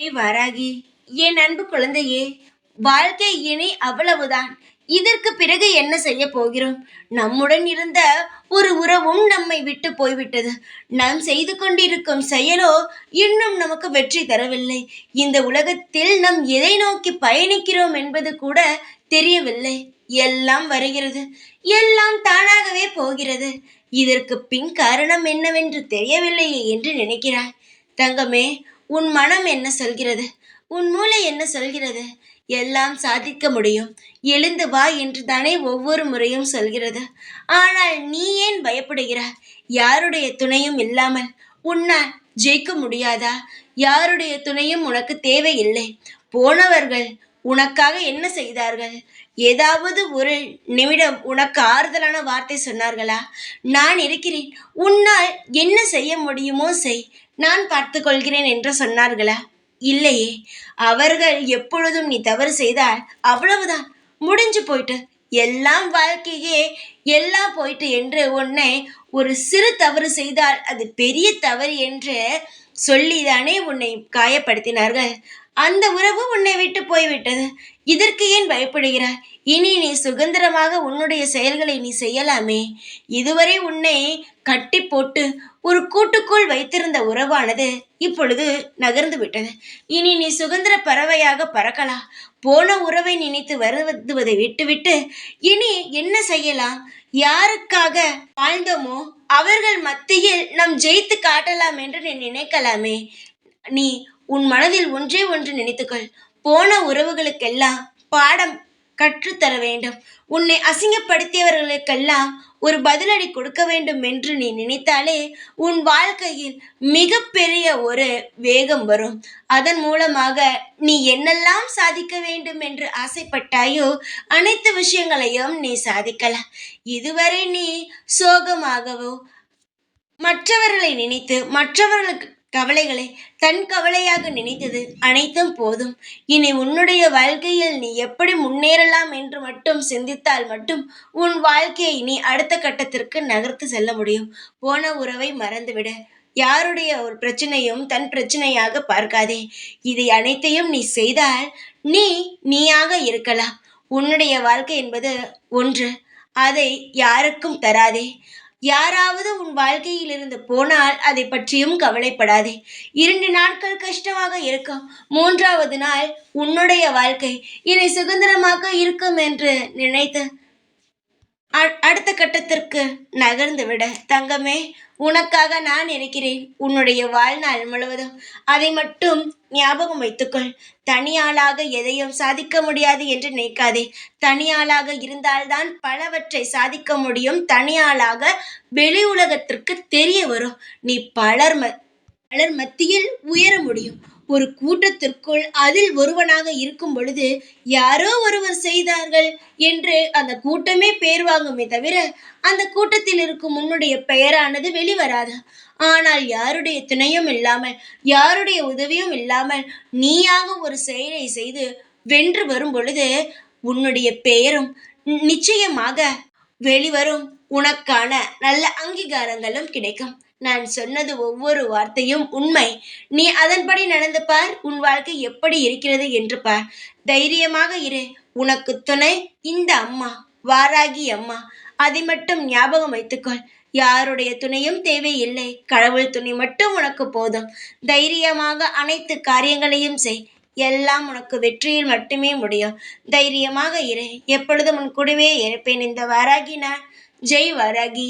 ஏய் வராகி, என் அன்பு குழந்தையே, வாழ்க்கை இனி அவ்வளவுதான். இதற்கு பிறகு என்ன செய்ய போகிறோம்? நம்முடன் இருந்த ஒரு உறவும் நம்மை விட்டு போய்விட்டது. நாம் செய்து கொண்டிருக்கும் செயலோ இன்னும் நமக்கு வெற்றி தரவில்லை. இந்த உலகத்தில் நாம் எதை நோக்கி பயணிக்கிறோம் என்பது கூட தெரியவில்லை. எல்லாம் வருகிறது, எல்லாம் தானாகவே போகிறது. இதற்கு பின் காரணம் என்னவென்று தெரியவில்லையே என்று நினைக்கிறாய். தங்கமே, உன் மனம் என்ன சொல்கிறது? உன் மூளை என்ன சொல்கிறது? எல்லாம் சாதிக்க முடியும், எழுந்து வா என்று தானே ஒவ்வொரு முறையும் சொல்கிறது. ஆனால் நீ ஏன் பயப்படுகிறாய்? யாருடைய துணையும் இல்லாமல் உன்னால் ஜெயிக்க முடியாதா? யாருடைய துணையும் உனக்கு தேவையில்லை. போனவர்கள் உனக்காக என்ன செய்தார்கள்? ஏதாவது ஒரு நிமிடம் உனக்கு ஆறுதலான வார்த்தை சொன்னார்களா? நான் இருக்கிறேன், உன்னால் என்ன செய்ய முடியுமோ செய், நான் பார்த்து கொள்கிறேன் என்று சொன்னார்களா? இல்லையே. அவர்கள் எப்பொழுதும் நீ தவறு செய்தால் அவ்வளவுதான், முடிஞ்சு போயிட்டு, எல்லாம் வாழ்க்கையே எல்லாம் போயிட்டு என்று உன்னை ஒரு சிறு தவறு செய்தால் அது பெரிய தவறு என்று சொல்லிதானே உன்னை காயப்படுத்தினார்கள். அந்த உறவு உன்னை விட்டு போய்விட்டது. இதற்கு ஏன் பயப்படுகிறாய்? இனி நீ சுதந்திரமாக உன்னுடைய செயல்களை நீ செய்யலாமே. இதுவரை உன்னை கட்டி போட்டு ஒரு கூட்டுக்குள் வைத்திருந்த உறவானது இப்பொழுது நகர்ந்து விட்டது. இனி நீ சுதந்திர பறவையாக பறக்கலாம். போன உறவை நினைத்து வருவதை விட்டுவிட்டு இனி என்ன செய்யலாம்? யாருக்காக வாழ்ந்தோமோ அவர்கள் மத்தியில் நாம் ஜெயித்து காட்டலாம் என்று நீ நினைக்கலாமே. நீ உன் மனதில் ஒன்றே ஒன்று நினைத்துக்கொள். போன உறவுகளுக்கெல்லாம் பாடம் கற்றுத்தர வேண்டும். உன்னை அசிங்கப்படுத்தியவர்களுக்கெல்லாம் ஒரு பதிலடி கொடுக்க வேண்டும் என்று நீ நினைத்தாலே உன் வாழ்க்கையில் மிகப்பெரிய ஒரு வேகம் வரும். அதன் மூலமாக நீ என்னெல்லாம் சாதிக்க வேண்டும் என்று ஆசைப்பட்டாயோ அனைத்து விஷயங்களையும் நீ சாதிக்கலாம். இதுவரை நீ சோகமாகவோ மற்றவர்களை நினைத்து மற்றவர்களுக்கு கவலைகளை தன் கவலையாக நினைத்தது அனைத்தும் போதும். இனி உன்னுடைய வாழ்க்கையில் நீ எப்படி முன்னேறலாம் என்று மட்டும் சிந்தித்தால் மட்டும் உன் வாழ்க்கையை நீ அடுத்த கட்டத்திற்கு நகர்த்து செல்ல முடியும். போன உறவை மறந்துவிடு. யாருடைய ஒரு பிரச்சனையும் தன் பிரச்சனையாக பார்க்காதே. இதை அனைத்தையும் நீ செய்தால் நீ நீயாக இருக்கலாம். உன்னுடைய வாழ்க்கை என்பது ஒன்று, அதை யாருக்கும் தராதே. யாராவது உன் வாழ்க்கையில் இருந்து போனால் அதை பற்றியும் கவலைப்படாதே. 2 நாட்கள் கஷ்டமாக இருக்கும், 3வது நாள் உன்னுடைய வாழ்க்கை இனி சுதந்திரமாக இருக்கும் என்று நினைத்து அடுத்த கட்டத்திற்கு நகர்ந்து விட. தங்கமே, உனக்காக நான் இருக்கிறேன் உன்னுடைய வாழ்நாள் முழுவதும். அதை மட்டும் ஞாபகம் வைத்துக்கொள். தனியாளாக எதையும் சாதிக்க முடியாது என்று நினைக்காதே. தனியாளாக இருந்தால்தான் பலவற்றை சாதிக்க முடியும். தனியாளாக வெளி உலகத்திற்கு தெரிய வரும். நீ பலர் மத்தியில் உயர முடியும். ஒரு கூட்டத்திற்குள் அதில் ஒருவனாக இருக்கும் பொழுது யாரோ ஒருவர் செய்தார்கள் என்று அந்த கூட்டமே பேர் வாங்குமே தவிர அந்த கூட்டத்தில் இருக்கும் உன்னுடைய பெயரானது வெளிவராது. ஆனால் யாருடைய துணையும் இல்லாமல் யாருடைய உதவியும் இல்லாமல் நீயாக ஒரு செயலை செய்து வென்று வரும் பொழுது உன்னுடைய பெயரும் நிச்சயமாக வெளிவரும். உனக்கான நல்ல அங்கீகாரங்களும் கிடைக்கும். நான் சொன்னது ஒவ்வொரு வார்த்தையும் உண்மை. நீ அதன்படி நடந்து பார். உன் வாழ்க்கை எப்படி இருக்கிறது என்று பார். தைரியமாக இரு. உனக்கு துணை இந்த அம்மா, வாராகி அம்மா. அதை மட்டும் ஞாபகம் வைத்துக்கொள். யாருடைய துணையும் தேவையில்லை. கடவுள் துணை மட்டும் உனக்கு போதும். தைரியமாக அனைத்து காரியங்களையும் செய். எல்லாம் உனக்கு வெற்றியில் மட்டுமே முடியும். தைரியமாக இரு. எப்பொழுதும் உன் கூடவே இருப்பேன். இந்த வாராகி நான். ஜெய் வாராகி.